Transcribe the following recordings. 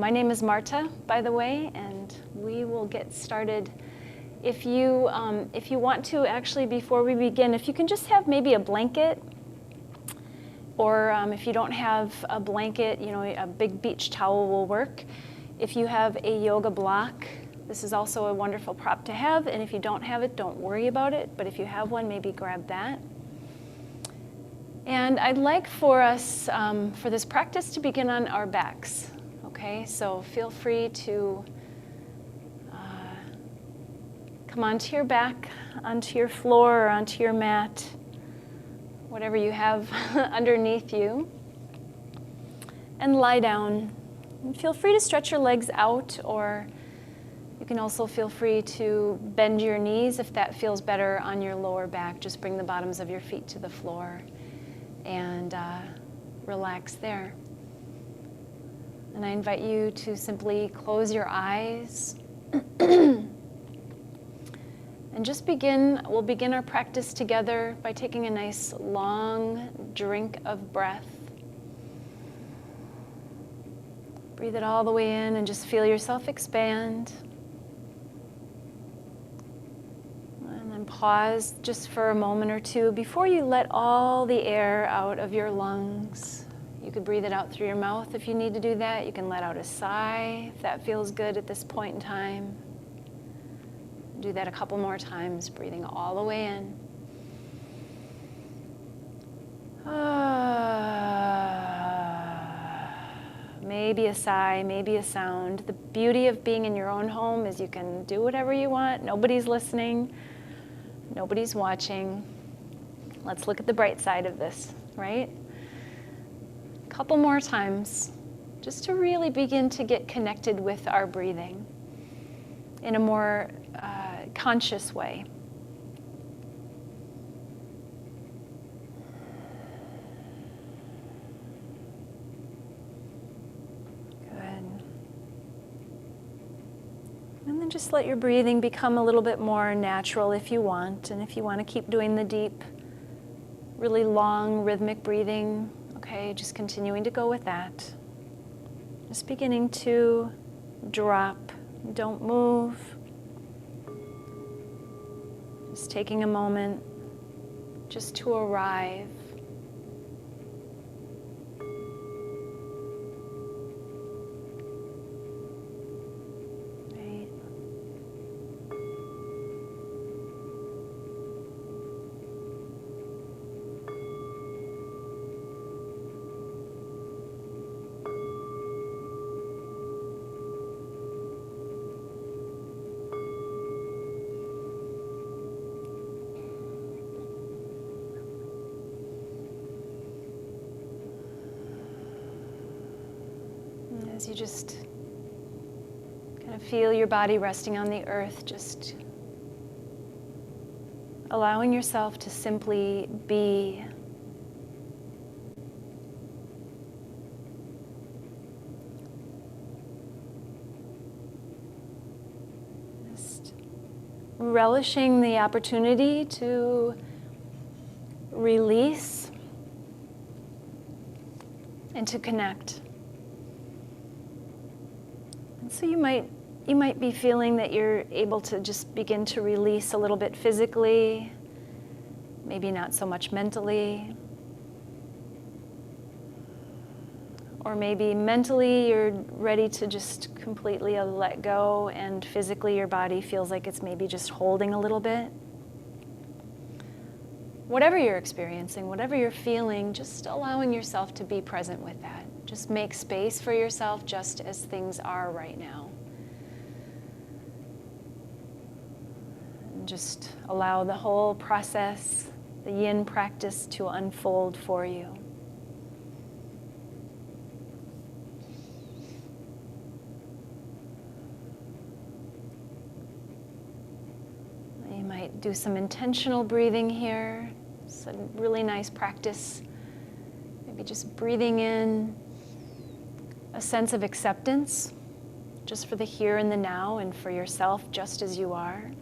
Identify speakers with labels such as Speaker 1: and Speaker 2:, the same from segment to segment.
Speaker 1: My name is Marta, by the way, and we will get started. If you want to, actually, before we begin, if you can just have maybe a blanket, or if you don't have a blanket, a big beach towel will work. If you have a yoga block, this is also a wonderful prop to have, and if you don't have it, don't worry about it, but if you have one, maybe grab that. And I'd like for us, for this practice, to begin on our backs. Okay, so feel free to come onto your back, onto your floor, or onto your mat, whatever you have underneath you, and lie down. And feel free to stretch your legs out, or you can also feel free to bend your knees if that feels better on your lower back. Just bring the bottoms of your feet to the floor and relax there. And I invite you to simply close your eyes and just we'll begin our practice together by taking a nice long drink of breath. Breathe it all the way in and just feel yourself expand. And then pause just for a moment or two before you let all the air out of your lungs. You could breathe it out through your mouth if you need to do that. You can let out a sigh if that feels good at this point in time. Do that a couple more times, breathing all the way in. Maybe a sigh, maybe a sound. The beauty of being in your own home is you can do whatever you want. Nobody's listening. Nobody's watching. Let's look at the bright side of this, right? Couple more times, just to really begin to get connected with our breathing in a more conscious way. Good. And then just let your breathing become a little bit more natural if you want, and if you want to keep doing the deep, really long rhythmic breathing, okay, just continuing to go with that. Just beginning to drop. Don't move. Just taking a moment just to arrive. Right. As you just kind of feel your body resting on the earth, just allowing yourself to simply be. Just relishing the opportunity to release and to connect. So you might be feeling that you're able to just begin to release a little bit physically, maybe not so much mentally. Or maybe mentally you're ready to just completely let go, and physically your body feels like it's maybe just holding a little bit. Whatever you're experiencing, whatever you're feeling, just allowing yourself to be present with that. Just make space for yourself just as things are right now. And just allow the whole process, the yin practice, to unfold for you. You might do some intentional breathing here. It's a really nice practice. Maybe just breathing in a sense of acceptance, just for the here and the now, and for yourself just as you are.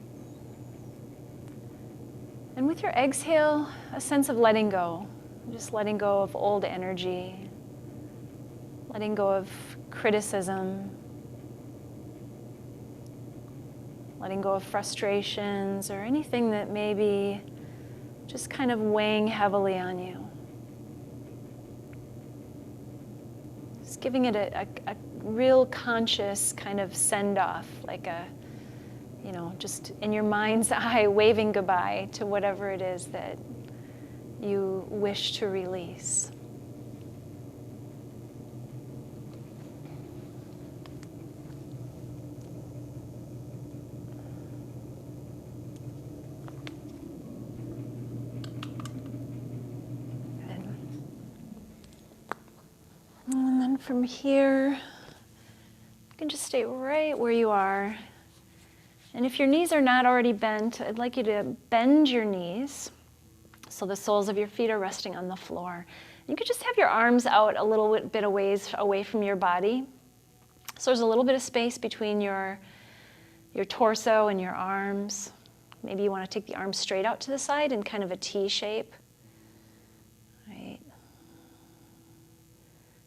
Speaker 1: And with your exhale, a sense of letting go, just letting go of old energy, letting go of criticism, letting go of frustrations or anything that may be just kind of weighing heavily on you. Just giving it a real conscious kind of send-off, like just in your mind's eye, waving goodbye to whatever it is that you wish to release. And then from here, you can just stay right where you are. And if your knees are not already bent, I'd like you to bend your knees so the soles of your feet are resting on the floor. You could just have your arms out a little bit of ways away from your body. So there's a little bit of space between your torso and your arms. Maybe you want to take the arms straight out to the side in kind of a T shape. Right.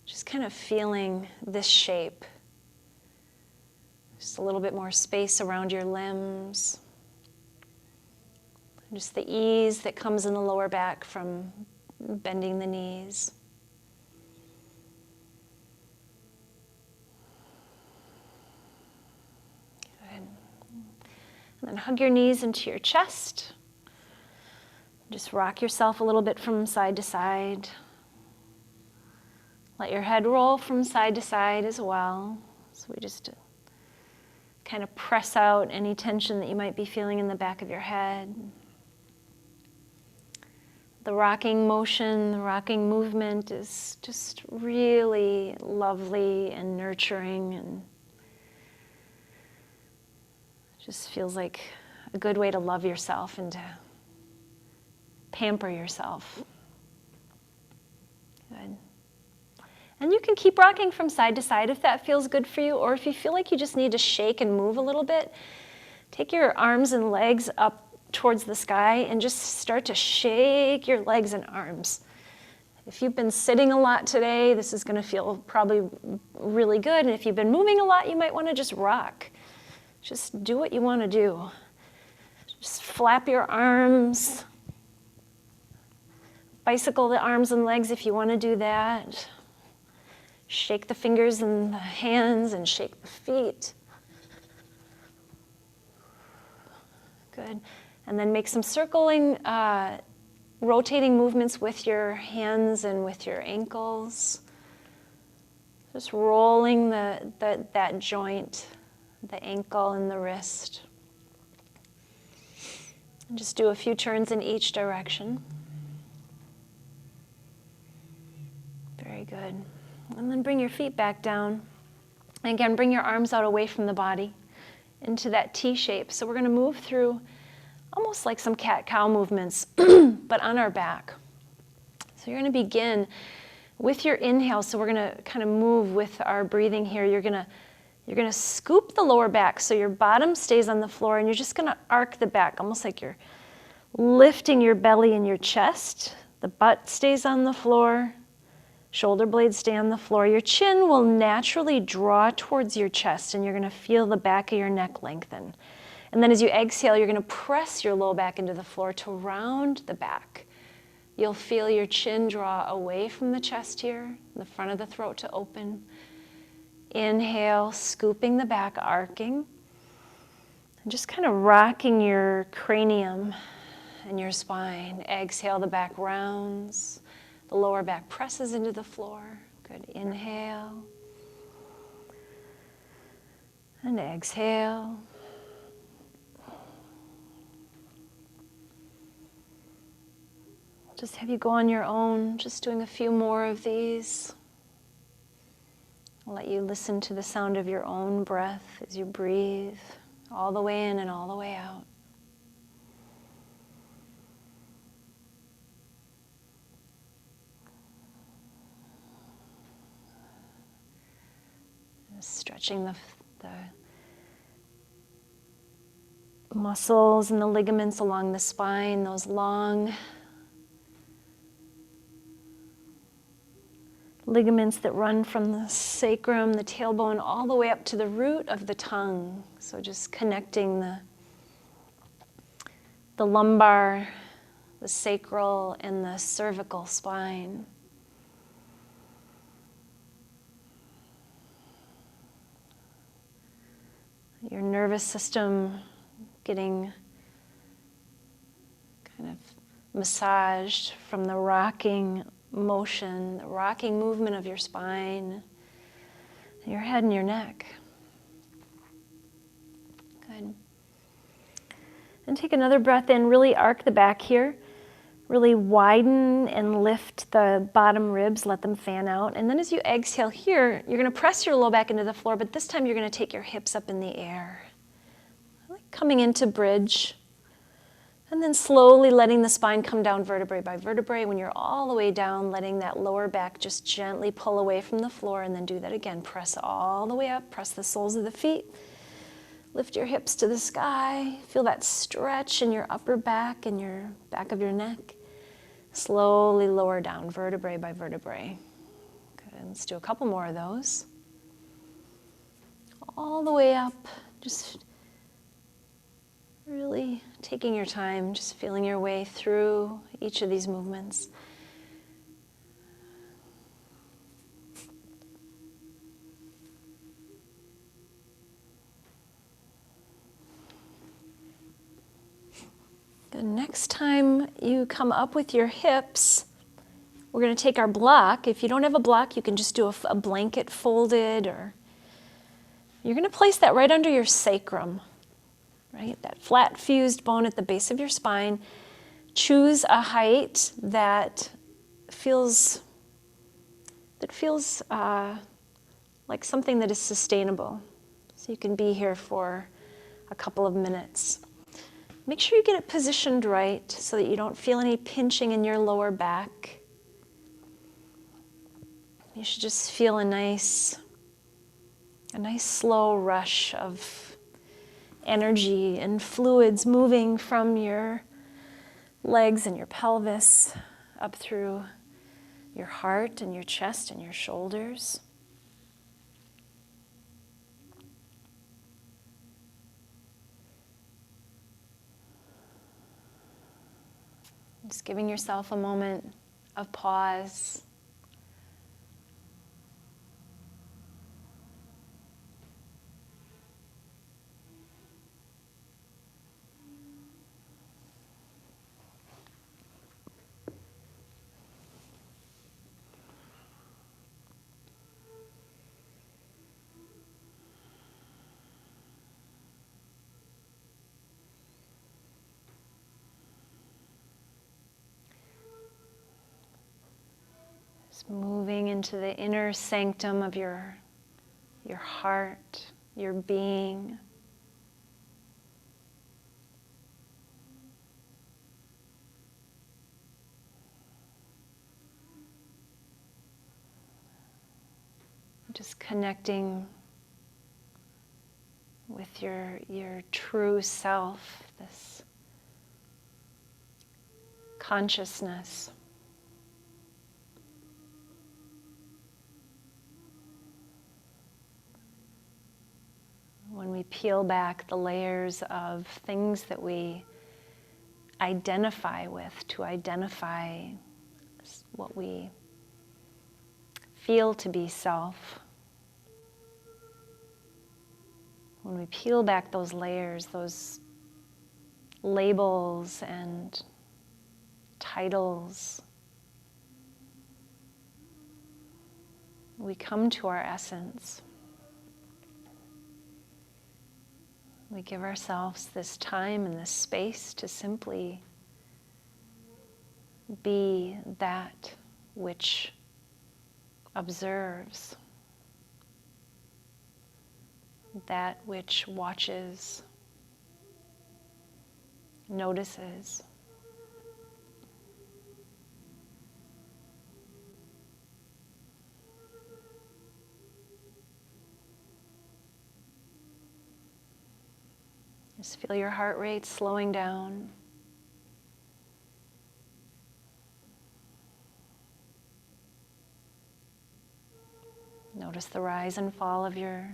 Speaker 1: Just kind of feeling this shape. Just a little bit more space around your limbs. Just the ease that comes in the lower back from bending the knees. Good. And then hug your knees into your chest. Just rock yourself a little bit from side to side. Let your head roll from side to side as well. So we just kind of press out any tension that you might be feeling in the back of your head. The rocking motion, the rocking movement is just really lovely and nurturing, and just feels like a good way to love yourself and to pamper yourself. Good. And you can keep rocking from side to side if that feels good for you, or if you feel like you just need to shake and move a little bit, take your arms and legs up towards the sky and just start to shake your legs and arms. If you've been sitting a lot today, this is going to feel probably really good. And if you've been moving a lot, you might want to just rock. Just do what you want to do. Just flap your arms. Bicycle the arms and legs if you want to do that. Shake the fingers and the hands and shake the feet. Good. And then make some circling, rotating movements with your hands and with your ankles. Just rolling that joint, the ankle and the wrist. And just do a few turns in each direction. Very good. And then bring your feet back down. And again, bring your arms out away from the body into that T shape. So we're going to move through almost like some cat-cow movements, but on our back. So you're going to begin with your inhale. So we're going to kind of move with our breathing here. You're going to scoop the lower back so your bottom stays on the floor, and you're just going to arc the back, almost like you're lifting your belly and your chest. The butt stays on the floor. Shoulder blades stay on the floor. Your chin will naturally draw towards your chest, and you're going to feel the back of your neck lengthen. And then as you exhale, you're going to press your low back into the floor to round the back. You'll feel your chin draw away from the chest here, the front of the throat to open. Inhale, scooping the back, arcing, and just kind of rocking your cranium and your spine. Exhale, the back rounds. The lower back presses into the floor. Good. Inhale. And exhale. Just have you go on your own, just doing a few more of these. I'll let you listen to the sound of your own breath as you breathe all the way in and all the way out. Stretching the muscles and the ligaments along the spine, those long ligaments that run from the sacrum, the tailbone, all the way up to the root of the tongue. So just connecting the lumbar, the sacral, and the cervical spine. Your nervous system getting kind of massaged from the rocking motion, the rocking movement of your spine, your head and your neck. Good. And take another breath in, really arc the back here. Really widen and lift the bottom ribs, let them fan out. And then as you exhale here, you're going to press your low back into the floor, but this time you're going to take your hips up in the air. Like coming into bridge. And then slowly letting the spine come down vertebrae by vertebrae. When you're all the way down, letting that lower back just gently pull away from the floor, and then do that again. Press all the way up, press the soles of the feet. Lift your hips to the sky. Feel that stretch in your upper back and your back of your neck. Slowly lower down, vertebrae by vertebrae. Good, let's do a couple more of those. All the way up, just really taking your time, just feeling your way through each of these movements. Good. Next time you come up with your hips, we're going to take our block. If you don't have a block, you can just do a blanket folded, or you're going to place that right under your sacrum, right? That flat fused bone at the base of your spine. Choose a height that feels like something that is sustainable. So you can be here for a couple of minutes. Make sure you get it positioned right so that you don't feel any pinching in your lower back. You should just feel a nice slow rush of energy and fluids moving from your legs and your pelvis up through your heart and your chest and your shoulders. Just giving yourself a moment of pause. Moving into the inner sanctum of your heart, your being. Just connecting with your true self, this consciousness. When we peel back the layers of things that we identify with to identify what we feel to be self, when we peel back those layers, those labels and titles, we come to our essence. We give ourselves this time and this space to simply be that which observes, that which watches, notices. Just feel your heart rate slowing down. Notice the rise and fall of your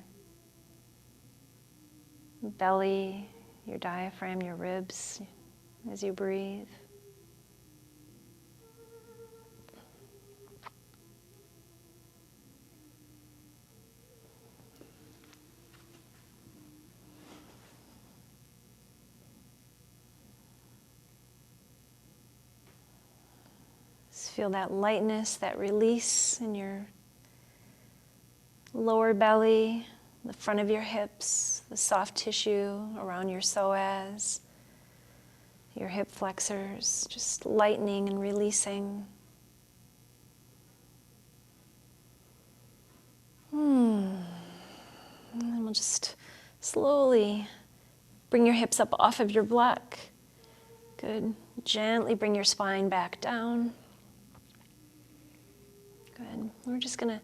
Speaker 1: belly, your diaphragm, your ribs as you breathe. Just feel that lightness, that release in your lower belly, the front of your hips, the soft tissue around your psoas, your hip flexors, just lightening and releasing. And then we'll just slowly bring your hips up off of your block. Good. Gently bring your spine back down. Good. We're just going to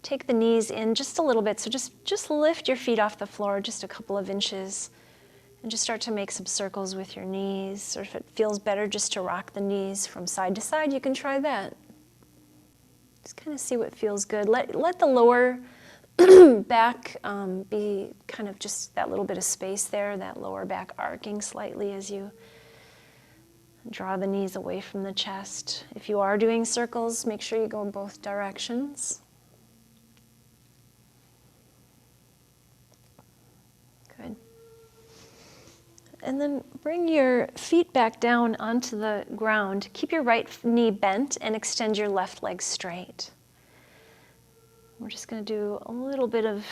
Speaker 1: take the knees in just a little bit. So just lift your feet off the floor just a couple of inches and just start to make some circles with your knees. Or if it feels better just to rock the knees from side to side, you can try that. Just kind of see what feels good. Let the lower back be kind of just that little bit of space there, that lower back arcing slightly as you draw the knees away from the chest. If you are doing circles, make sure you go in both directions. Good. And then bring your feet back down onto the ground. Keep your right knee bent and extend your left leg straight. We're just going to do a little bit of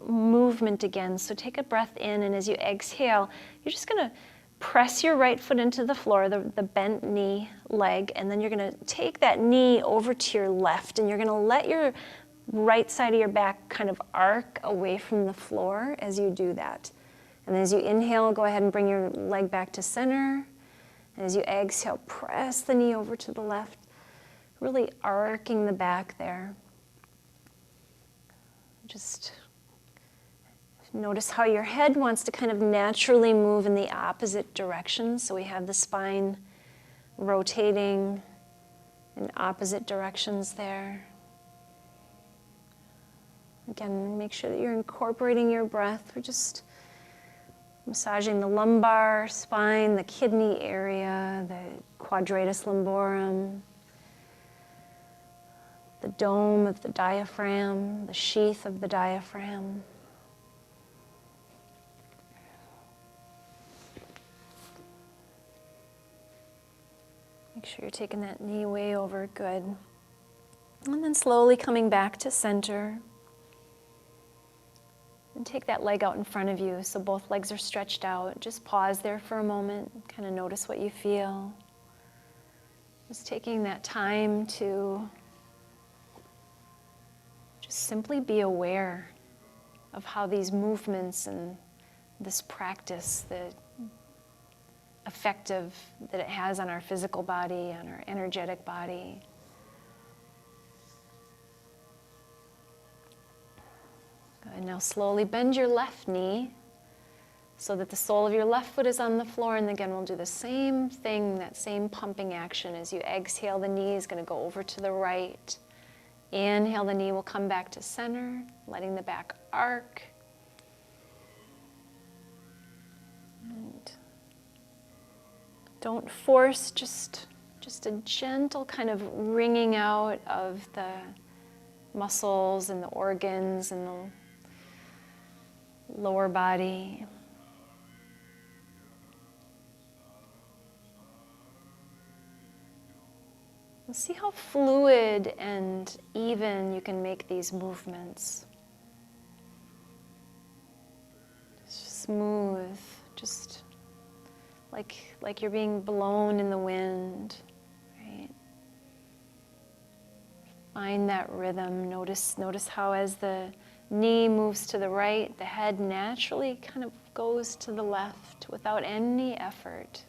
Speaker 1: movement again. So take a breath in, and as you exhale, you're just going to press your right foot into the floor, the bent knee leg, and then you're going to take that knee over to your left, and you're going to let your right side of your back kind of arc away from the floor as you do that. And as you inhale, go ahead and bring your leg back to center. And as you exhale, press the knee over to the left, really arcing the back there. Just notice how your head wants to kind of naturally move in the opposite direction. So we have the spine rotating in opposite directions there. Again, make sure that you're incorporating your breath. We're just massaging the lumbar spine, the kidney area, the quadratus lumborum, the dome of the diaphragm, the sheath of the diaphragm. Make sure you're taking that knee way over, good. And then slowly coming back to center. And take that leg out in front of you so both legs are stretched out. Just pause there for a moment, kind of notice what you feel. Just taking that time to just simply be aware of how these movements and this practice, the effective that it has on our physical body, on our energetic body. Good. Now slowly bend your left knee so that the sole of your left foot is on the floor, and again we'll do the same thing, that same pumping action. As you exhale, the knee is going to go over to the right. Inhale, the knee will come back to center, letting the back arc. And don't force, just a gentle kind of wringing out of the muscles and the organs and the lower body. And see how fluid and even you can make these movements. Smooth, just like you're being blown in the wind, right? Find that rhythm. Notice how as the knee moves to the right, the head naturally kind of goes to the left without any effort.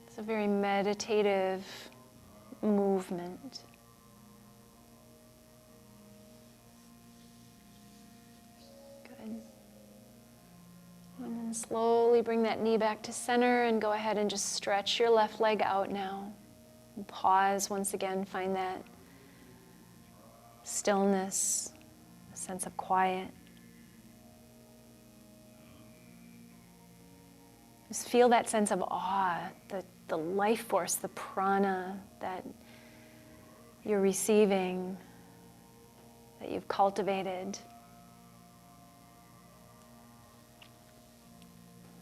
Speaker 1: It's a very meditative movement. Good. And slowly bring that knee back to center and go ahead and just stretch your left leg out now. And pause once again, find that stillness, a sense of quiet. Just feel that sense of awe, the life force, the prana that you're receiving, that you've cultivated,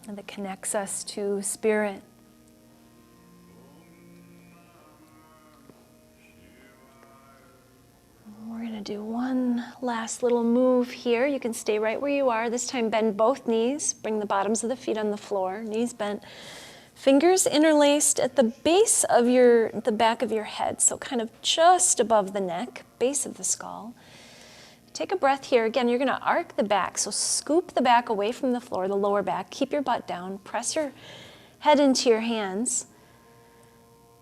Speaker 1: and that connects us to spirit. We're going to do one last little move here. You can stay right where you are. This time bend both knees. Bring the bottoms of the feet on the floor. Knees bent. Fingers interlaced at the base of the back of your head. So kind of just above the neck, base of the skull. Take a breath here. Again, you're going to arc the back. So scoop the back away from the floor, the lower back. Keep your butt down. Press your head into your hands.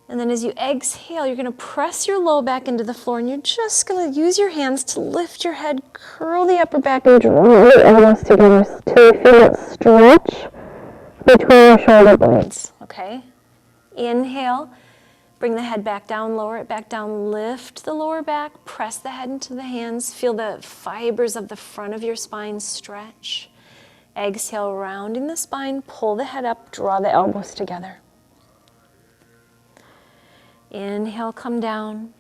Speaker 1: And then as you exhale, you're going to press your low back into the floor, and you're just going to use your hands to lift your head, curl the upper back, and draw your elbows together till you feel that stretch between your shoulder blades. Okay? Inhale, bring the head back down, lower it back down, lift the lower back, press the head into the hands, feel the fibers of the front of your spine stretch. Exhale, rounding the spine, pull the head up, draw the elbows together. Inhale, come down,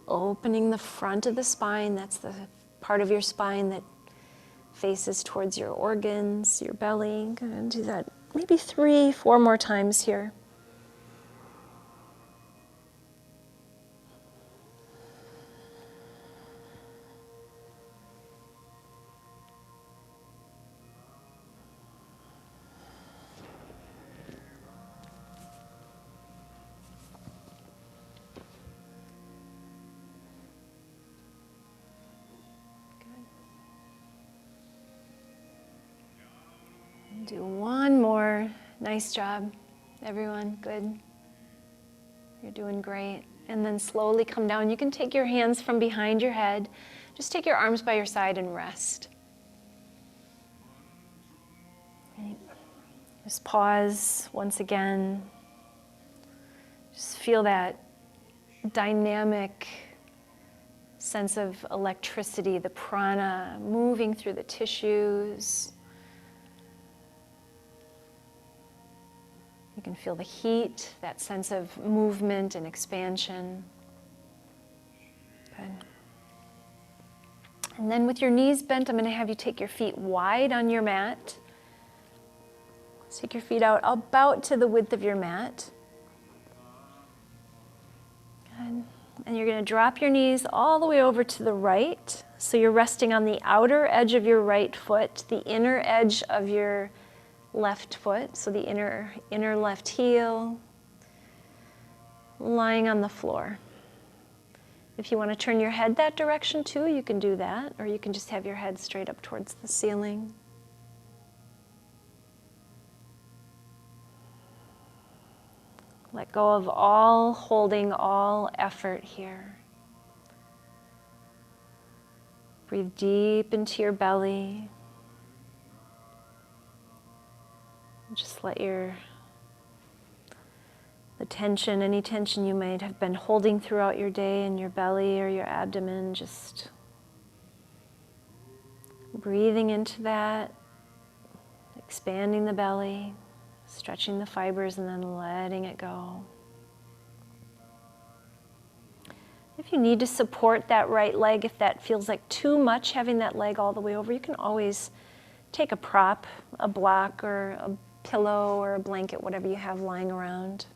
Speaker 1: opening the front of the spine. That's the part of your spine that faces towards your organs, your belly. Go ahead and do that maybe 3, 4 more times here. Do one more. Nice job, everyone. Good. You're doing great. And then slowly come down. You can take your hands from behind your head. Just take your arms by your side and rest. Right. Just pause once again. Just feel that dynamic sense of electricity, the prana moving through the tissues. You can feel the heat, that sense of movement and expansion. Good. And then with your knees bent, I'm going to have you take your feet wide on your mat. Take your feet out about to the width of your mat. Good. And you're going to drop your knees all the way over to the right. So you're resting on the outer edge of your right foot, the inner edge of your left foot, so the inner left heel, lying on the floor. If you want to turn your head that direction too, you can do that, or you can just have your head straight up towards the ceiling. Let go of all holding, all effort here. Breathe deep into your belly. Just let the tension, any tension you might have been holding throughout your day in your belly or your abdomen, just breathing into that, expanding the belly, stretching the fibers, and then letting it go. If you need to support that right leg, if that feels like too much having that leg all the way over, you can always take a prop, a block, or a pillow or a blanket, whatever you have lying around.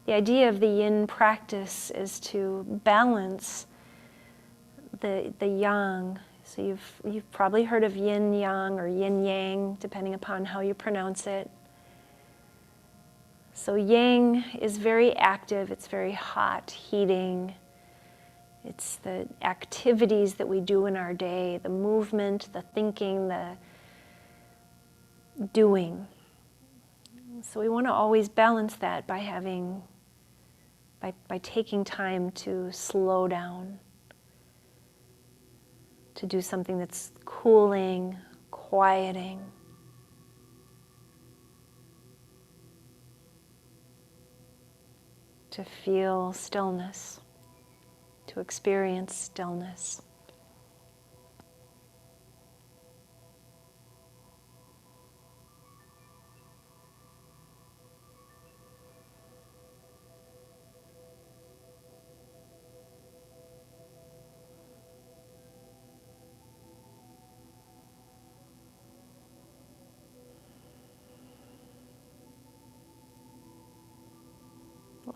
Speaker 1: The idea of the yin practice is to balance the yang. So you've probably heard of yin yang or yin yang, depending upon how you pronounce it. So yang is very active, it's very hot, heating. It's the activities that we do in our day, the movement, the thinking, the doing. So we want to always balance that by taking time to slow down. to do something that's cooling, quieting. To feel stillness, to experience stillness.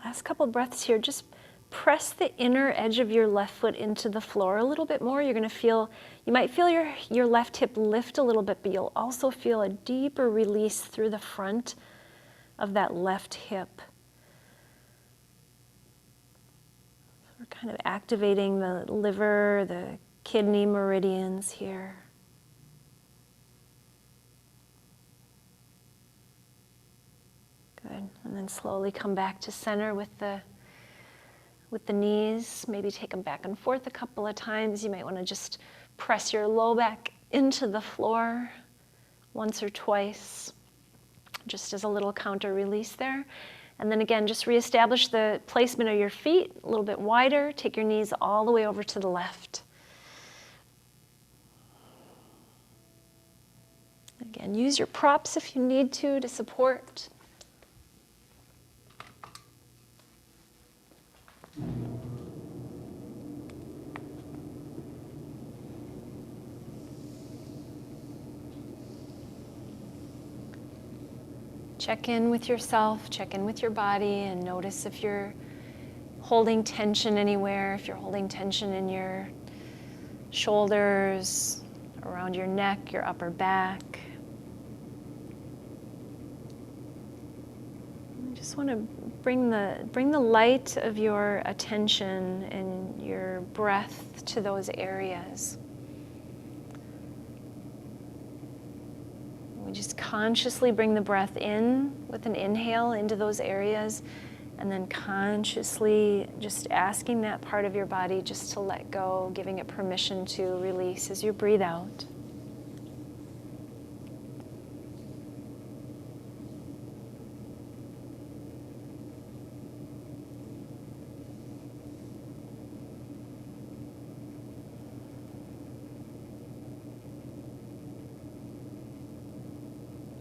Speaker 1: Last couple breaths here, just press the inner edge of your left foot into the floor a little bit more. You're going to feel, you might feel your left hip lift a little bit, but you'll also feel a deeper release through the front of that left hip. So we're kind of activating the liver, the kidney meridians here. Good. And then slowly come back to center with the knees. Maybe take them back and forth a couple of times. You might want to just press your low back into the floor once or twice, just as a little counter release there. And then again, just reestablish the placement of your feet a little bit wider. Take your knees all the way over to the left. Again, use your props if you need to support. Check in with yourself, check in with your body, and notice if you're holding tension anywhere, if you're holding tension in your shoulders, around your neck, your upper back. I just want to bring the light of your attention and your breath to those areas. We just consciously bring the breath in with an inhale into those areas, and then consciously just asking that part of your body just to let go, giving it permission to release as you breathe out.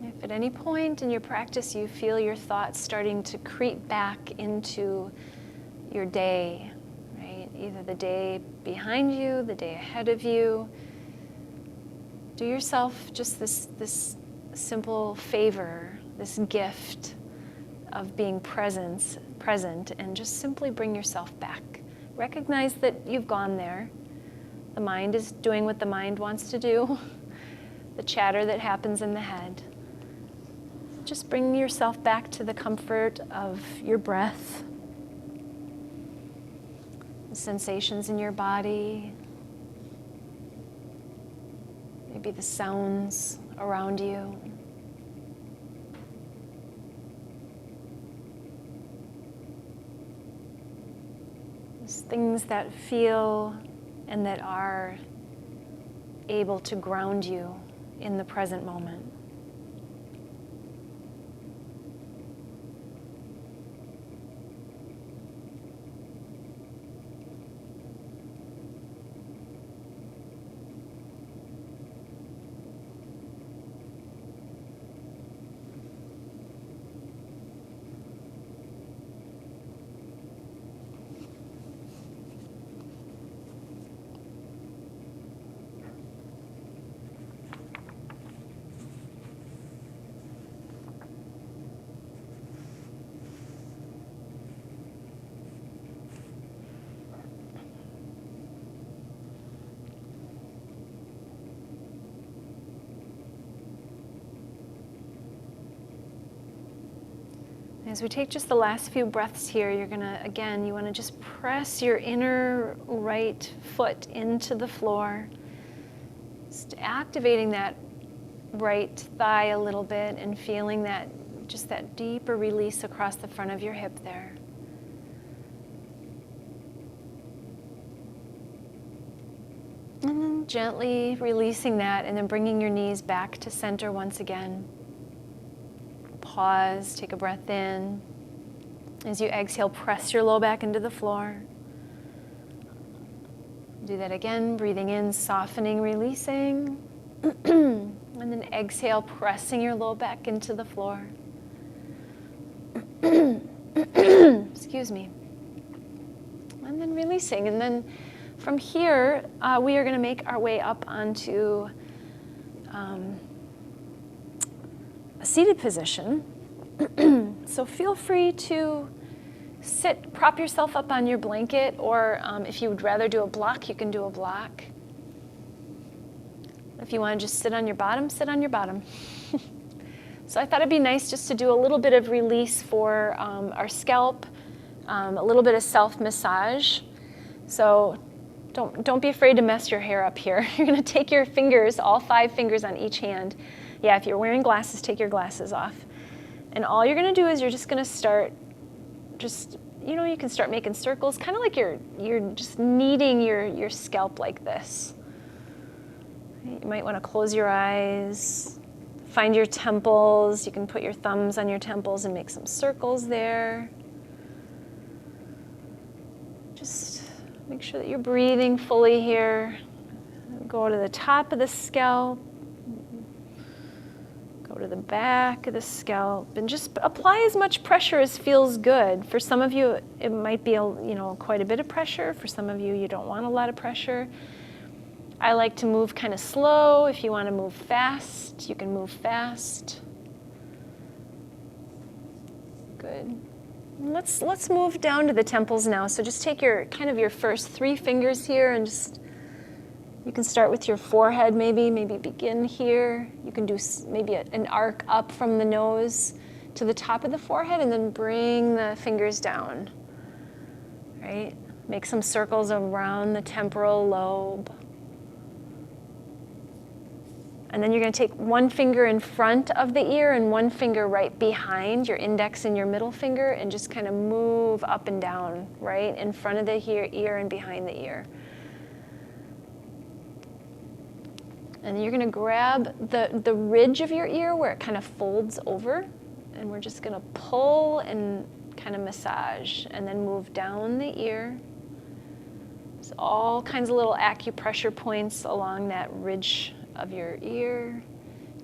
Speaker 1: If at any point in your practice you feel your thoughts starting to creep back into your day, right? Either the day behind you, the day ahead of you, do yourself just this simple favor, this gift of being present, and just simply bring yourself back. Recognize that you've gone there. The mind is doing what the mind wants to do, the chatter that happens in the head. Just bring yourself back to the comfort of your breath, the sensations in your body, maybe the sounds around you. Those things that feel and that are able to ground you in the present moment. As we take just the last few breaths here, you're gonna, again, you wanna just press your inner right foot into the floor. Just activating that right thigh a little bit and feeling that, just that deeper release across the front of your hip there. And And then gently releasing that and then bringing your knees back to center once again. Pause, take a breath in. As you exhale, press your low back into the floor. Do that again, breathing in, softening, releasing. And then exhale, pressing your low back into the floor. Excuse me. And then releasing. And then from here, we are going to make our way up onto a seated position. So feel free to sit, prop yourself up on your blanket, or if you would rather do a block, you can do a block. If you want to just sit on your bottom, sit on your bottom. So I thought it'd be nice just to do a little bit of release for our scalp, a little bit of self-massage. So don't be afraid to mess your hair up here. You're going to take your fingers, all 5 fingers on each hand. Yeah, if you're wearing glasses, take your glasses off. And all you're going to do is you're just going to start, you can start making circles, kind of like you're just kneading your scalp like this. You might want to close your eyes, find your temples. You can put your thumbs on your temples and make some circles there. Just make sure that you're breathing fully here. Go to the top of the scalp. Go to the back of the scalp and just apply as much pressure as feels good. For some of you, it might be quite a bit of pressure. For some of you, you don't want a lot of pressure. I like to move kind of slow. If you want to move fast, you can move fast. Good. Let's move down to the temples now. So just take your first 3 fingers here and just, you can start with your forehead maybe begin here. You can do maybe an arc up from the nose to the top of the forehead and then bring the fingers down, right? Make some circles around the temporal lobe. And then you're going to take 1 finger in front of the ear and 1 finger right behind your index and your middle finger and just kind of move up and down, right? In front of the ear and behind the ear. And you're going to grab the ridge of your ear where it kind of folds over, and we're just going to pull and kind of massage and then move down the ear. There's all kinds of little acupressure points along that ridge of your ear.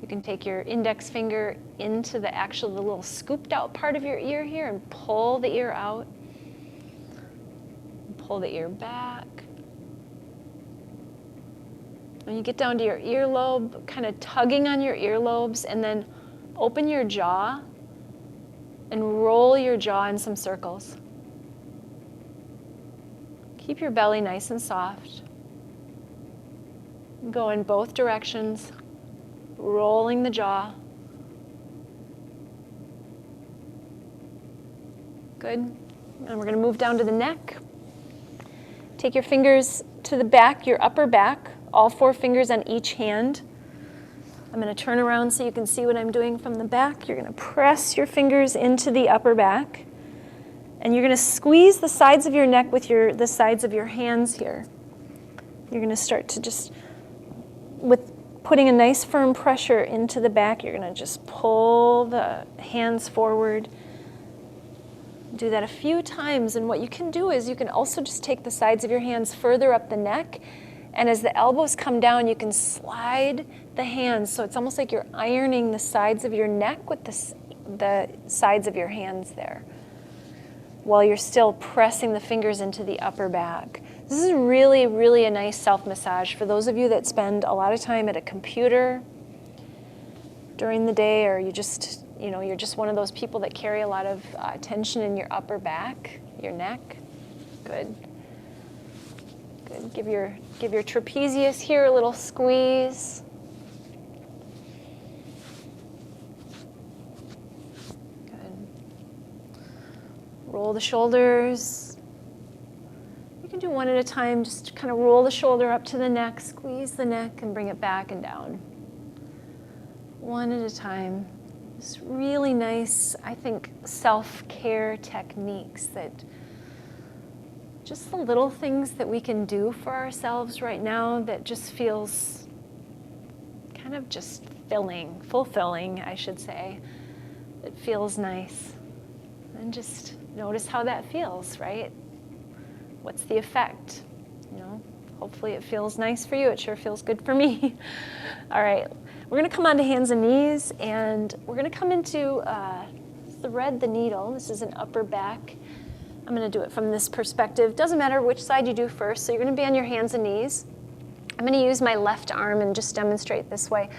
Speaker 1: You can take your index finger into the little scooped out part of your ear here and pull the ear out. Pull the ear back. When you get down to your earlobe, kind of tugging on your earlobes, and then open your jaw and roll your jaw in some circles. Keep your belly nice and soft. Go in both directions, rolling the jaw. Good. And we're going to move down to the neck. Take your fingers to the back, your upper back, all 4 fingers on each hand. I'm going to turn around so you can see what I'm doing from the back. You're going to press your fingers into the upper back, and you're going to squeeze the sides of your neck with the sides of your hands here. You're going to start to just, with putting a nice firm pressure into the back, you're going to just pull the hands forward. Do that a few times, and what you can do is you can also just take the sides of your hands further up the neck, and as the elbows come down, you can slide the hands, so it's almost like you're ironing the sides of your neck with the sides of your hands there, while you're still pressing the fingers into the upper back. This is really, really a nice self-massage for those of you that spend a lot of time at a computer during the day, or you're just one of those people that carry a lot of tension in your upper back, your neck. Good. Good. Give your trapezius here a little squeeze. Good. Roll the shoulders. You can do one at a time. Just kind of roll the shoulder up to the neck, squeeze the neck, and bring it back and down. One at a time. It's really nice, I think, self-care techniques that just the little things that we can do for ourselves right now that just feels kind of just fulfilling, I should say. It feels nice. And just notice how that feels, right? What's the effect? You know, hopefully it feels nice for you. It sure feels good for me. All right, we're gonna come onto hands and knees, and we're gonna come into thread the needle. This is an upper back. I'm gonna do it from this perspective. Doesn't matter which side you do first, so you're gonna be on your hands and knees. I'm gonna use my left arm and just demonstrate this way.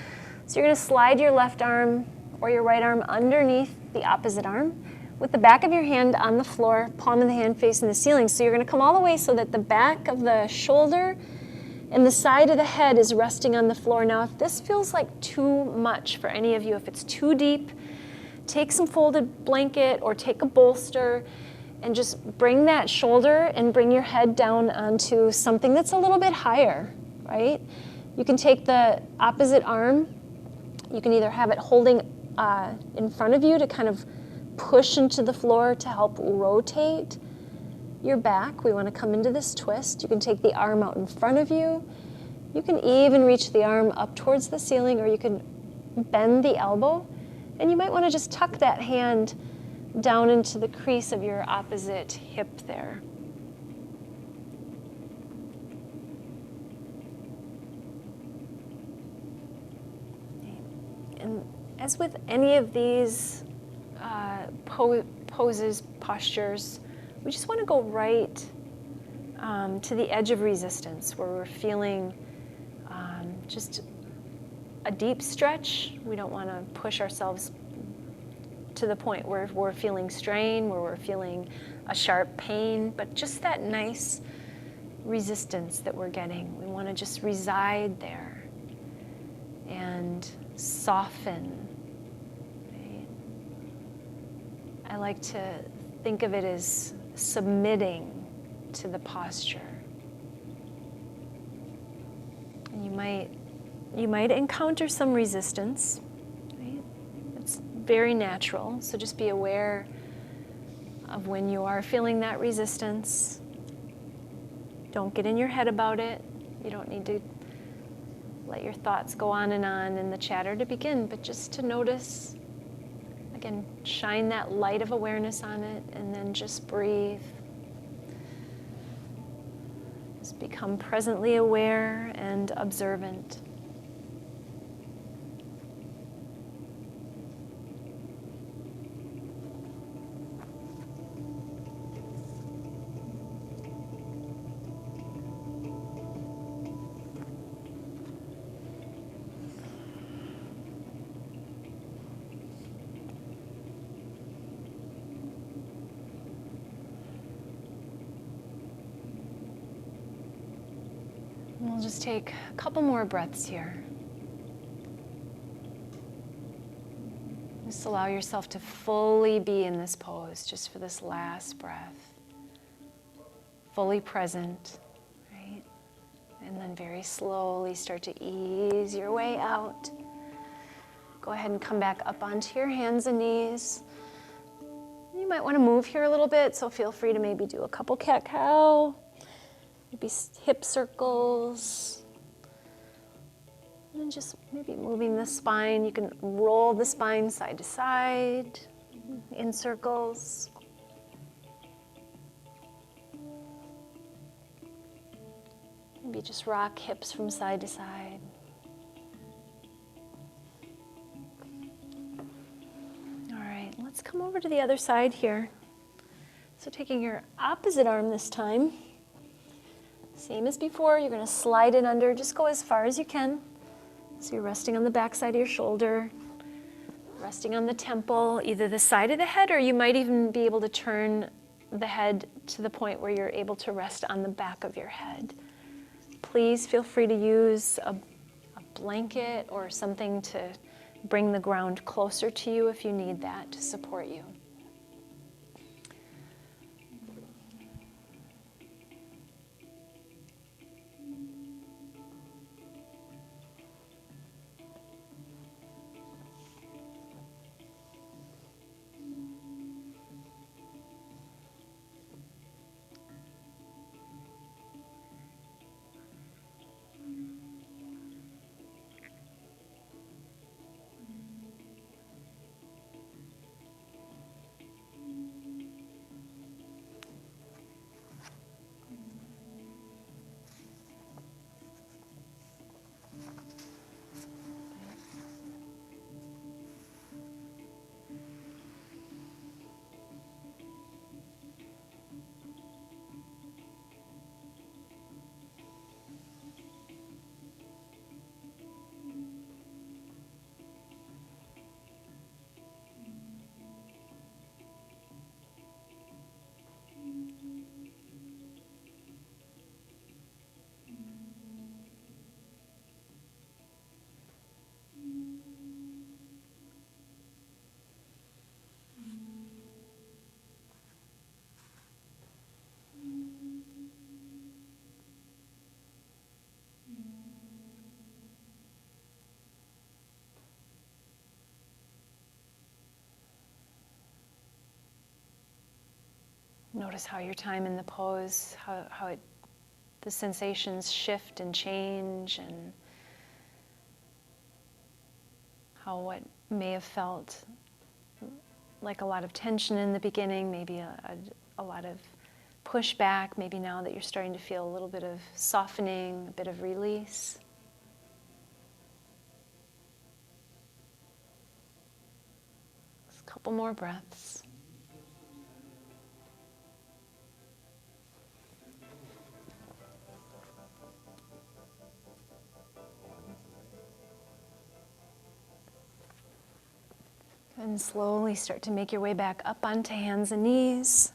Speaker 1: So you're gonna slide your left arm or your right arm underneath the opposite arm with the back of your hand on the floor, palm of the hand facing the ceiling. So you're gonna come all the way so that the back of the shoulder and the side of the head is resting on the floor. Now, if this feels like too much for any of you, if it's too deep, take some folded blanket or take a bolster and just bring that shoulder and bring your head down onto something that's a little bit higher, right? You can take the opposite arm. You can either have it holding in front of you to kind of push into the floor to help rotate your back. We want to come into this twist. You can take the arm out in front of you. You can even reach the arm up towards the ceiling, or you can bend the elbow. And you might want to just tuck that hand down into the crease of your opposite hip there. And as with any of these poses, postures, we just want to go right to the edge of resistance where we're feeling just a deep stretch. We don't want to push ourselves to the point where we're feeling strain, where we're feeling a sharp pain, but just that nice resistance that we're getting. We want to just reside there and soften. Right? I like to think of it as submitting to the posture. And you might encounter some resistance. Right? It's very natural, so just be aware of when you are feeling that resistance. Don't get in your head about it. You don't need to let your thoughts go on and the chatter to begin, but just to notice, again, shine that light of awareness on it, and then just breathe. Just become presently aware and observant. We'll just take a couple more breaths here. Just allow yourself to fully be in this pose just for this last breath. Fully present, right? And then very slowly start to ease your way out. Go ahead and come back up onto your hands and knees. You might want to move here a little bit, so feel free to maybe do a couple cat-cow. Maybe hip circles, and just maybe moving the spine. You can roll the spine side to side in circles. Maybe just rock hips from side to side. All right, let's come over to the other side here. So taking your opposite arm this time. Same as before, you're going to slide it under. Just go as far as you can. So you're resting on the back side of your shoulder, resting on the temple, either the side of the head, or you might even be able to turn the head to the point where you're able to rest on the back of your head. Please feel free to use a blanket or something to bring the ground closer to you if you need that to support you. Notice how your time in the pose, the sensations shift and change, and how what may have felt like a lot of tension in the beginning, maybe a lot of pushback, maybe now that you're starting to feel a little bit of softening, a bit of release. Just a couple more breaths. And slowly start to make your way back up onto hands and knees.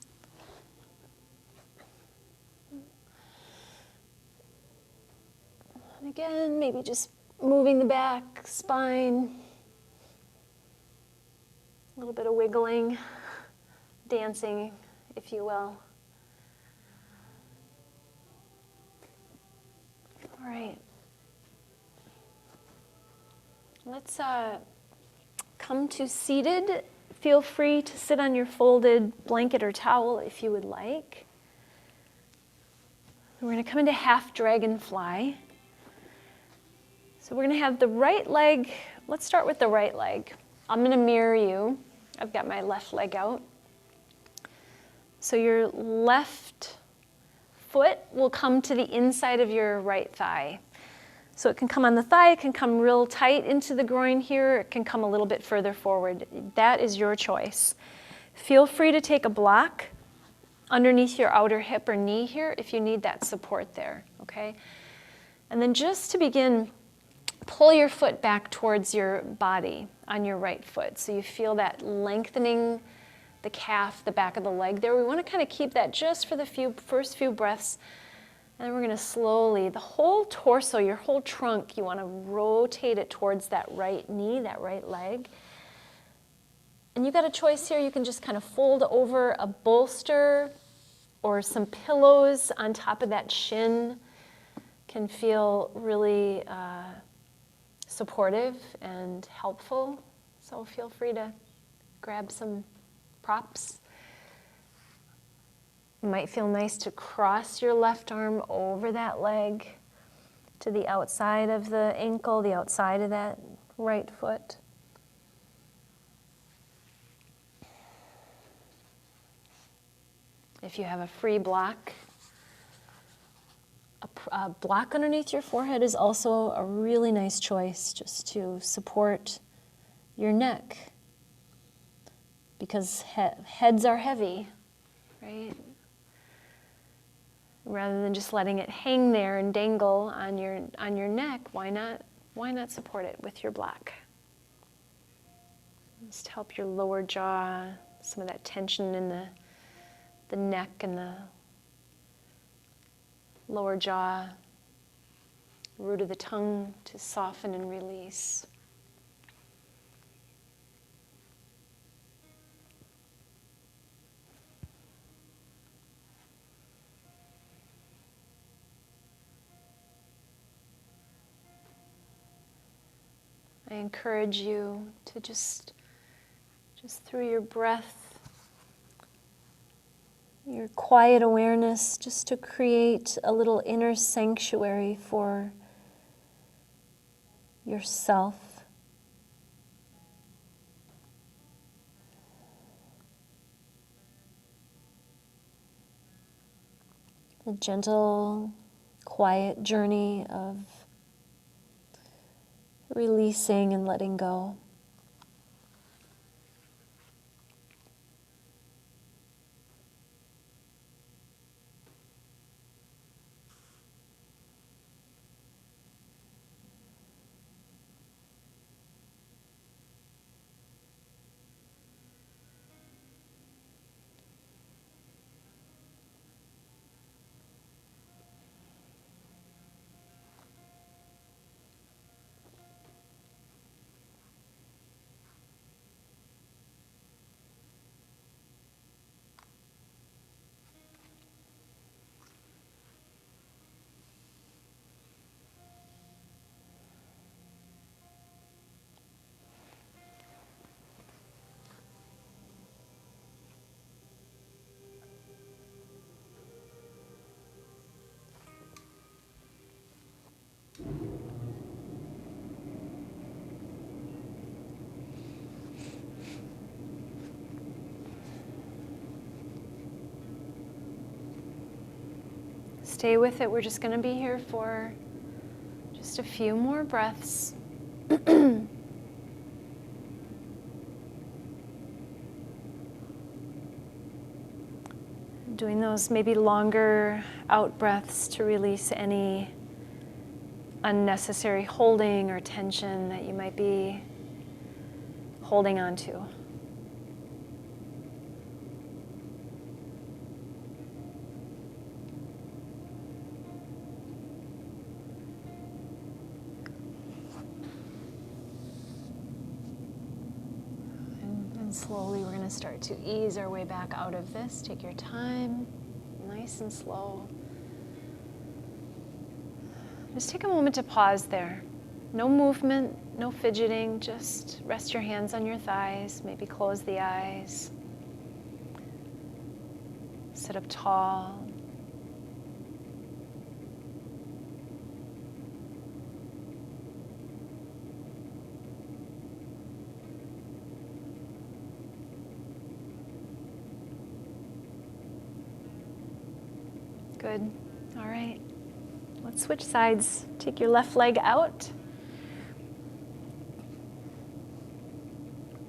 Speaker 1: And again, maybe just moving the back, spine. A little bit of wiggling, dancing, if you will. All right. Let's come to seated. Feel free to sit on your folded blanket or towel if you would like. We're going to come into half dragonfly. So we're going to have the right leg. Let's start with the right leg. I'm going to mirror you. I've got my left leg out. So your left foot will come to the inside of your right thigh. So it can come on the thigh, it can come real tight into the groin here, it can come a little bit further forward. That is your choice. Feel free to take a block underneath your outer hip or knee here if you need that support there, okay? And then just to begin, pull your foot back towards your body on your right foot. So you feel that lengthening the calf, the back of the leg there. We want to kind of keep that just for the first few breaths. And then we're going to slowly, the whole torso, your whole trunk, you want to rotate it towards that right knee, that right leg. And you've got a choice here. You can just kind of fold over a bolster or some pillows on top of that shin. Can feel really supportive and helpful. So feel free to grab some props. It might feel nice to cross your left arm over that leg to the outside of the ankle, the outside of that right foot. If you have a free block, a block underneath your forehead is also a really nice choice just to support your neck, because heads are heavy, right? Rather than just letting it hang there and dangle on your neck, why not support it with your block? Just help your lower jaw, some of that tension in the neck and the lower jaw, root of the tongue to soften and release. I encourage you to just through your breath, your quiet awareness, just to create a little inner sanctuary for yourself. A gentle, quiet journey of releasing and letting go. Stay with it. We're just going to be here for just a few more breaths. Doing those maybe longer out breaths to release any unnecessary holding or tension that you might be holding on to. And slowly we're going to start to ease our way back out of this. Take your time, nice and slow. Just take a moment to pause there. No movement, no fidgeting, just rest your hands on your thighs, maybe close the eyes. Sit up tall. Good. All right. Let's switch sides. Take your left leg out.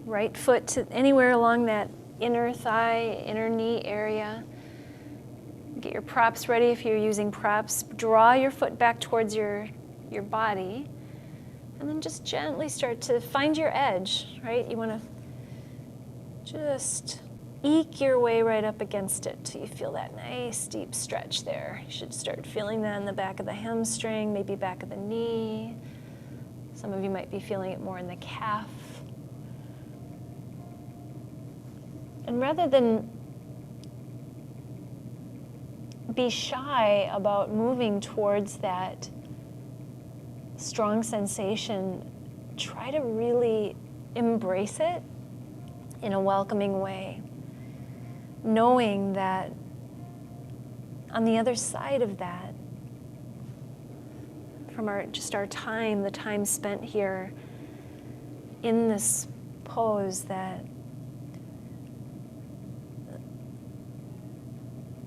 Speaker 1: Right foot to anywhere along that inner thigh, inner knee area. Get your props ready if you're using props. Draw your foot back towards your body. And then just gently start to find your edge, right? You want to just eke your way right up against it till you feel that nice deep stretch there. You should start feeling that in the back of the hamstring, maybe back of the knee. Some of you might be feeling it more in the calf. And rather than be shy about moving towards that strong sensation, try to really embrace it in a welcoming way, knowing that on the other side of that, from our time, the time spent here in this pose, that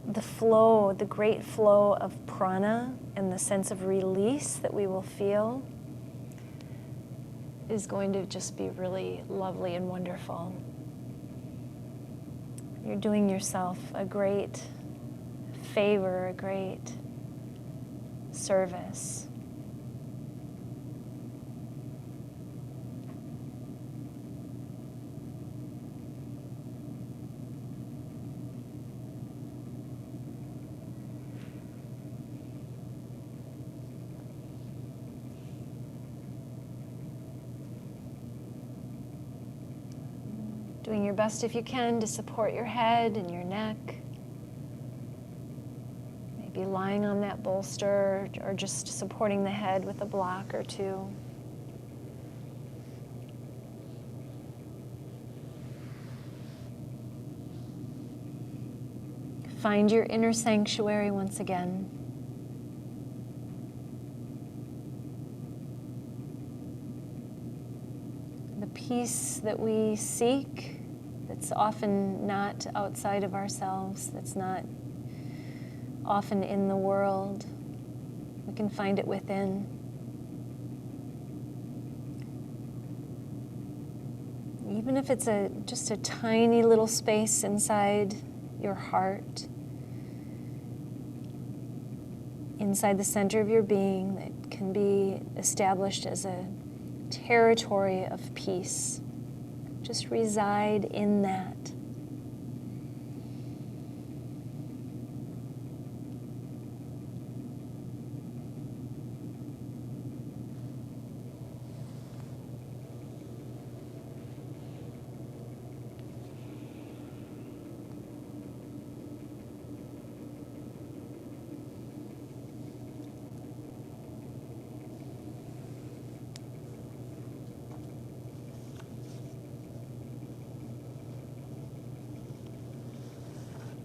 Speaker 1: the flow, the great flow of prana and the sense of release that we will feel is going to just be really lovely and wonderful. You're doing yourself a great favor, a great service. Doing your best if you can to support your head and your neck. Maybe lying on that bolster or just supporting the head with a block or two. Find your inner sanctuary once again. The peace that we seek, that's often not outside of ourselves, that's not often in the world. We can find it within. Even if it's just a tiny little space inside your heart, inside the center of your being, that can be established as a territory of peace. Just reside in that.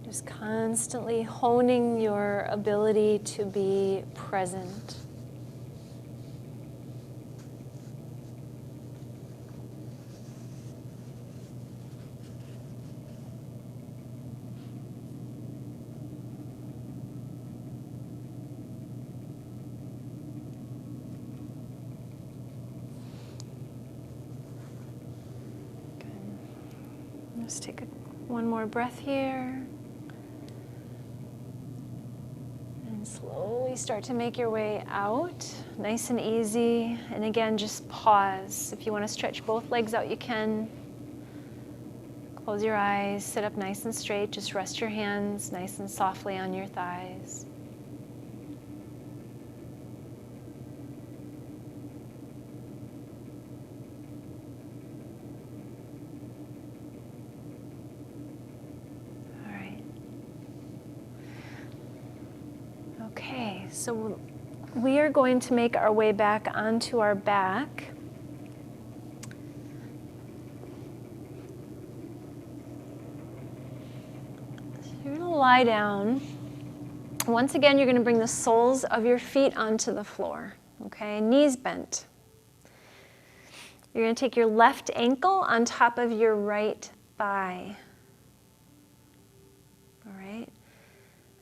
Speaker 1: Just constantly honing your ability to be present. Just take one more breath here. And slowly start to make your way out, nice and easy. And again, just pause. If you want to stretch both legs out, you can. Close your eyes, sit up nice and straight. Just rest your hands nice and softly on your thighs. Okay, so we are going to make our way back onto our back. So you're going to lie down. Once again, you're going to bring the soles of your feet onto the floor, okay? Knees bent. You're going to take your left ankle on top of your right thigh. All right?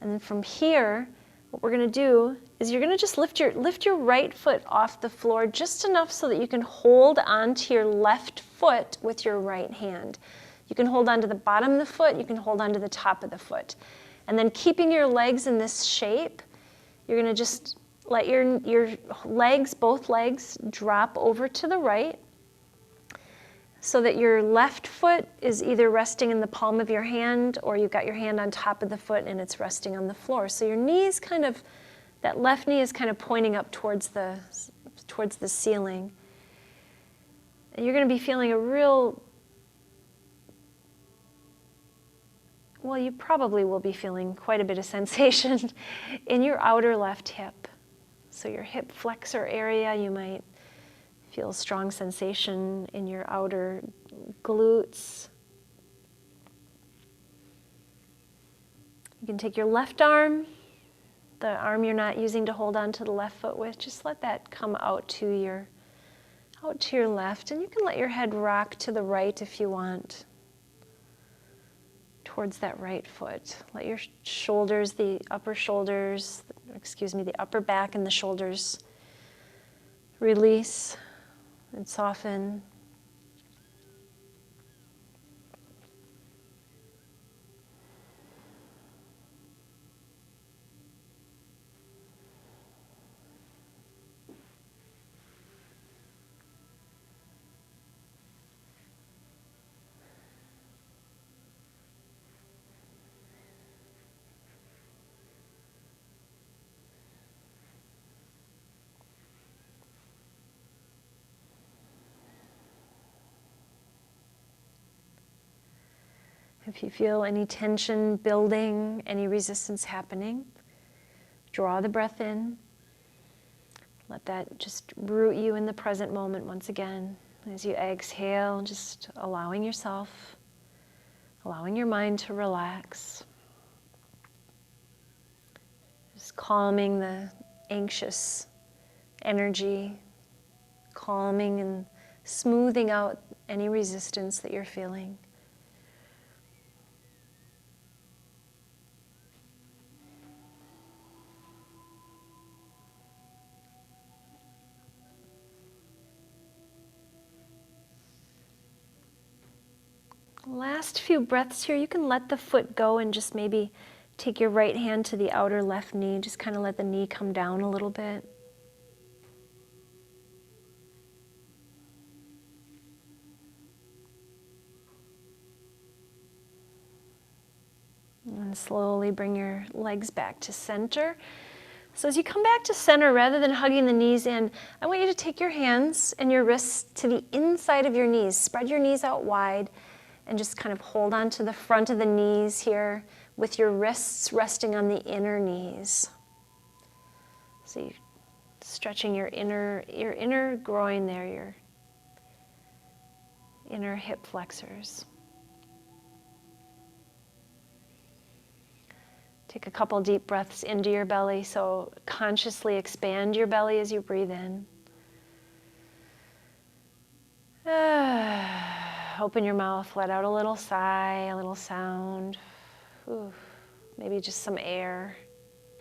Speaker 1: And then from here, what we're going to do is you're going to just lift your right foot off the floor just enough so that you can hold onto your left foot with your right hand. You can hold onto the bottom of the foot, you can hold onto the top of the foot. And then keeping your legs in this shape, you're going to just let your legs, both legs, drop over to the right so that your left foot is either resting in the palm of your hand or you've got your hand on top of the foot and it's resting on the floor. So your knees kind of, that left knee is kind of pointing up towards the ceiling. And you're going to be feeling a real, well, you probably will be feeling quite a bit of sensation in your outer left hip. So your hip flexor area, you might feel a strong sensation in your outer glutes. You can take your left arm, the arm you're not using to hold on to the left foot with, just let that come out to your left, and you can let your head rock to the right if you want, towards that right foot. Let your shoulders, the upper back and the shoulders release and soften. If you feel any tension building, any resistance happening, draw the breath in. Let that just root you in the present moment once again. As you exhale, just allowing your mind to relax. Just calming the anxious energy, calming and smoothing out any resistance that you're feeling. Last few breaths here, you can let the foot go and just maybe take your right hand to the outer left knee. Just kind of let the knee come down a little bit. And slowly bring your legs back to center. So as you come back to center, rather than hugging the knees in, I want you to take your hands and your wrists to the inside of your knees. Spread your knees out wide. And just kind of hold on to the front of the knees here with your wrists resting on the inner knees. So you're stretching your inner groin there, your inner hip flexors. Take a couple deep breaths into your belly, so consciously expand your belly as you breathe in. Open your mouth, let out a little sigh, a little sound. Ooh, maybe just some air.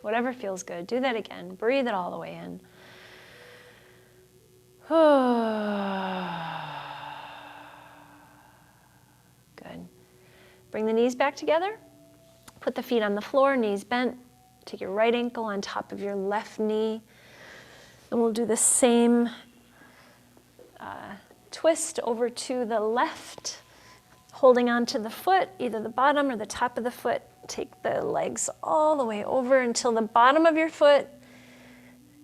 Speaker 1: Whatever feels good. Do that again. Breathe it all the way in. Good. Bring the knees back together. Put the feet on the floor, knees bent. Take your right ankle on top of your left knee. And we'll do the same twist over to the left, holding on to the foot, either the bottom or the top of the foot. Take the legs all the way over until the bottom of your foot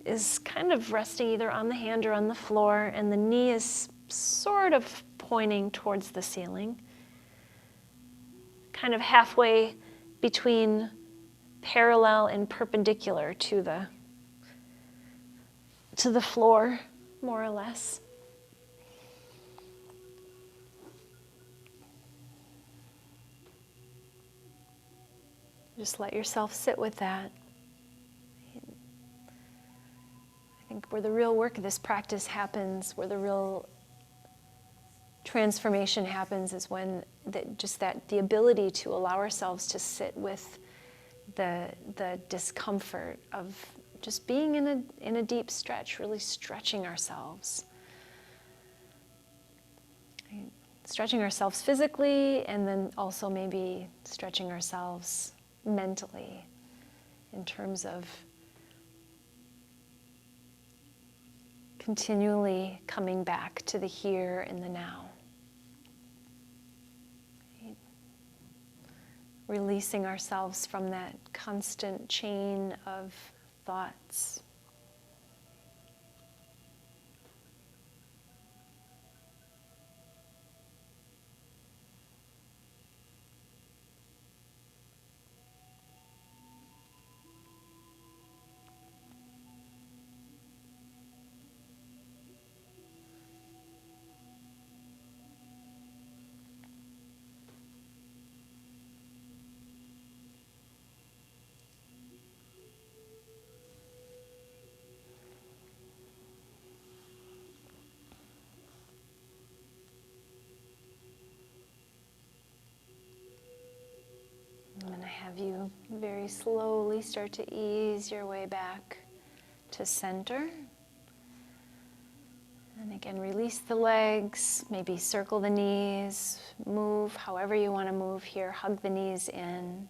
Speaker 1: is kind of resting either on the hand or on the floor, and the knee is sort of pointing towards the ceiling, kind of halfway between parallel and perpendicular to the floor, more or less. Just let yourself sit with that. I think where the real work of this practice happens, where the real transformation happens, is when the ability to allow ourselves to sit with the discomfort of just being in a deep stretch, really stretching ourselves. Right? Stretching ourselves physically, and then also maybe stretching ourselves mentally in terms of continually coming back to the here and the now. Right? Releasing ourselves from that constant chain of thoughts. I'm going to have you very slowly start to ease your way back to center. And again, release the legs, maybe circle the knees, move however you want to move here, hug the knees in.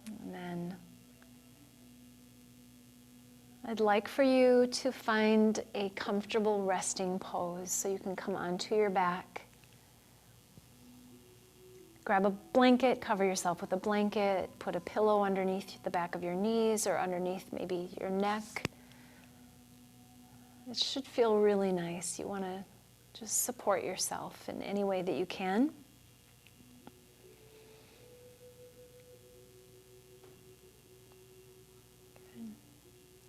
Speaker 1: And then I'd like for you to find a comfortable resting pose so you can come onto your back. Grab a blanket, cover yourself with a blanket, put a pillow underneath the back of your knees or underneath maybe your neck. It should feel really nice. You want to just support yourself in any way that you can.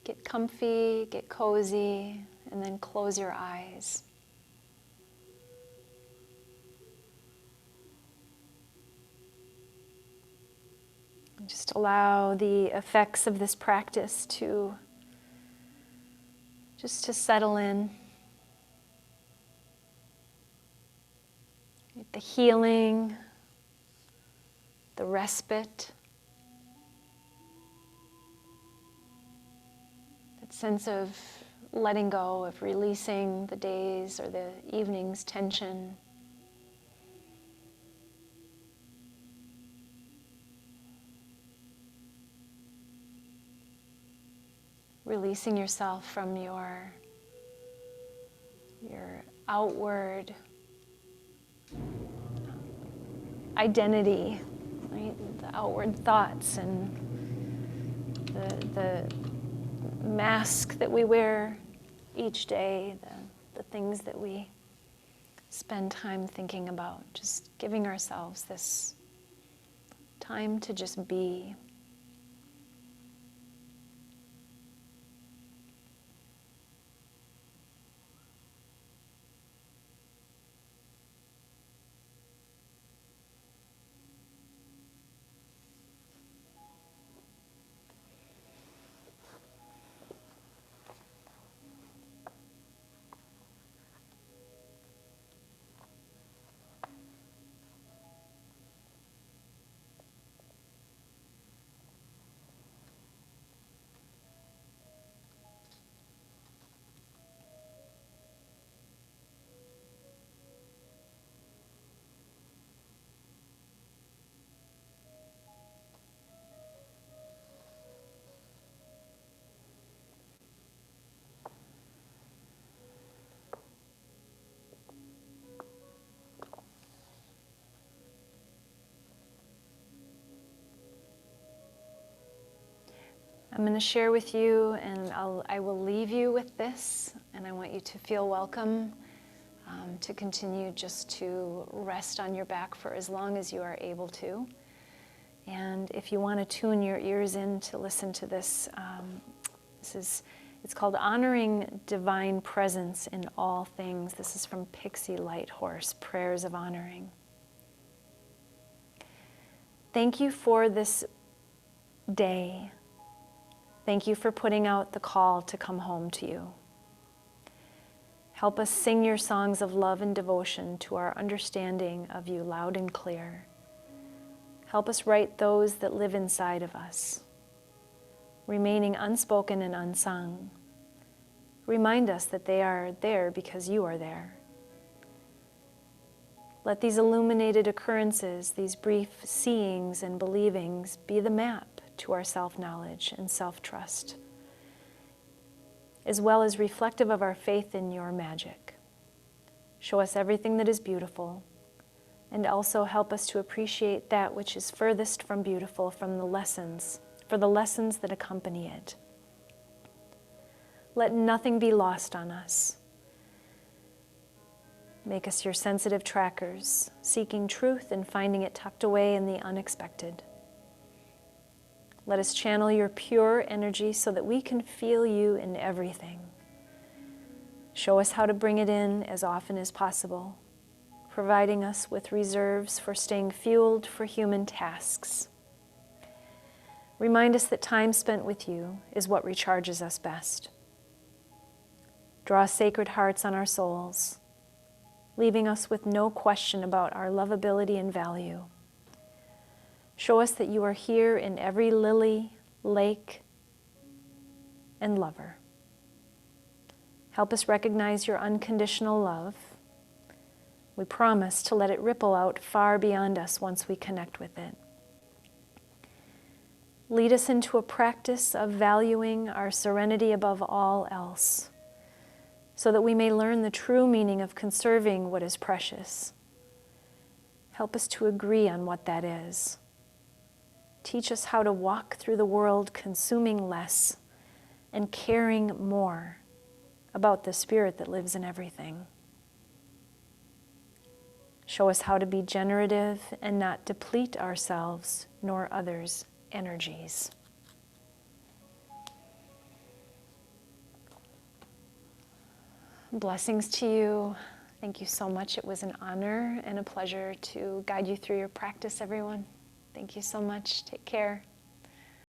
Speaker 1: Get comfy, get cozy, and then close your eyes. And just allow the effects of this practice to settle in. The healing, the respite. Sense of letting go, of releasing the days or the evening's tension. Releasing yourself from your outward identity, right? The outward thoughts and the mask that we wear each day, the things that we spend time thinking about, just giving ourselves this time to just be. I'm going to share with you, and I will leave you with this, and I want you to feel welcome to continue just to rest on your back for as long as you are able to. And if you want to tune your ears in to listen to this, it's called Honoring Divine Presence in All Things. This is from Pixie Lighthorse, Prayers of Honoring. Thank you for this day. Thank you for putting out the call to come home to you. Help us sing your songs of love and devotion to our understanding of you loud and clear. Help us write those that live inside of us, remaining unspoken and unsung. Remind us that they are there because you are there. Let these illuminated occurrences, these brief seeings and believings, be the map to our self-knowledge and self-trust, as well as reflective of our faith in your magic. Show us everything that is beautiful, and also help us to appreciate that which is furthest from beautiful for the lessons that accompany it. Let nothing be lost on us. Make us your sensitive trackers, seeking truth and finding it tucked away in the unexpected. Let us channel your pure energy so that we can feel you in everything. Show us how to bring it in as often as possible, providing us with reserves for staying fueled for human tasks. Remind us that time spent with you is what recharges us best. Draw sacred hearts on our souls, leaving us with no question about our lovability and value. Show us that you are here in every lily, lake, and lover. Help us recognize your unconditional love. We promise to let it ripple out far beyond us once we connect with it. Lead us into a practice of valuing our serenity above all else, so that we may learn the true meaning of conserving what is precious. Help us to agree on what that is. Teach us how to walk through the world consuming less and caring more about the spirit that lives in everything. Show us how to be generative and not deplete ourselves nor others' energies. Blessings to you. Thank you so much. It was an honor and a pleasure to guide you through your practice, everyone. Thank you so much. Take care.